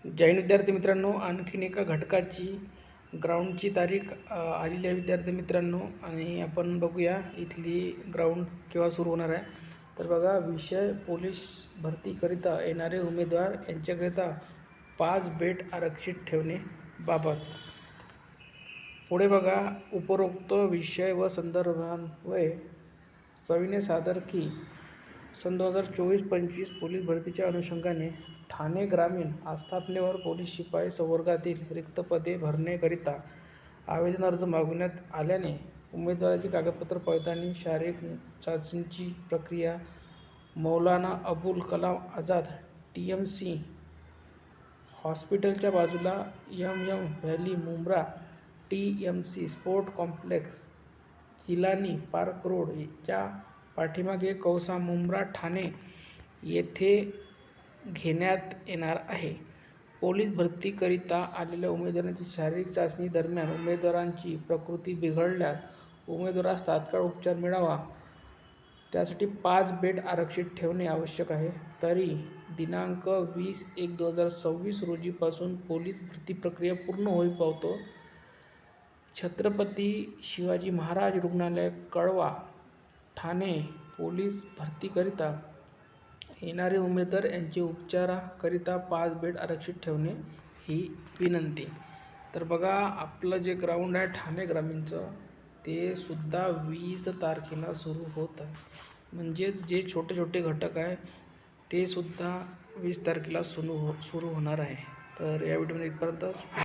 जैन विद्यार्थी मित्रांनो, आणखीन एका घटकाची ग्राउंडची तारीख आलेली आहे विद्यार्थी मित्रांनो. आणि आपण बघूया इथली ग्राउंड केव्हा सुरू होणार आहे. तर बघा, विषय पोलीस भरतीकरिता येणारे उमेदवार यांच्याकरिता 5 बेट आरक्षित ठेवणे बाबत. पुढे बघा, उपरोक्त विषय व संदर्भान्वये सविनय सादर की सन 2024-25 पोलीस भरतीच्या अनुषंगाने ठाणे ग्रामीण आस्थापनेवर पोलीस शिपाई संवर्गातील रिक्त पदे भरण्याकरिता आवेदन अर्ज मागवण्यात आल्याने उमेदवाराची कागदपत्र पडताळणी, शारीरिक चाचणीची प्रक्रिया मौलाना अबुल कलाम आझाद TMC हॉस्पिटलच्या बाजूला MM valley Mumbra TMC sport complex Jilani park road च्या पाठीमागे मुंब्रा ठाणे येथे घेण्यात येणार आहे. पोलीस भरतीकरिता आलेल्या उमेदवारांची शारीरिक चाचणी दरम्यान उमेदवारांची प्रकृती बिघडल्यास उमेदवारास तात्काळ उपचार मिळावा, त्यासाठी 5 बेट आरक्षित ठेवणे आवश्यक आहे. तरी दिनांक 20/1/2026 रोजीपासून पोलीस भरती प्रक्रिया पूर्ण होईपर्यंत छत्रपती शिवाजी महाराज रुग्णालय कळवा, ठाणे पोलीस भरतीकरिता येणारे उमेदवार यांचे उपचाराकरिता 5 बेट आरक्षित ठेवणे ही विनंती. तर बघा, आपलं जे ग्राउंड आहे ठाणे ग्रामीणचं, ते सुद्धा 20 तारखेला सुरू होत आहे. म्हणजेच जे छोटे छोटे घटक आहे ते सुद्धा 20 तारखेला सुरू होणार आहे. तर या व्हिडिओमध्ये इथपर्यंत.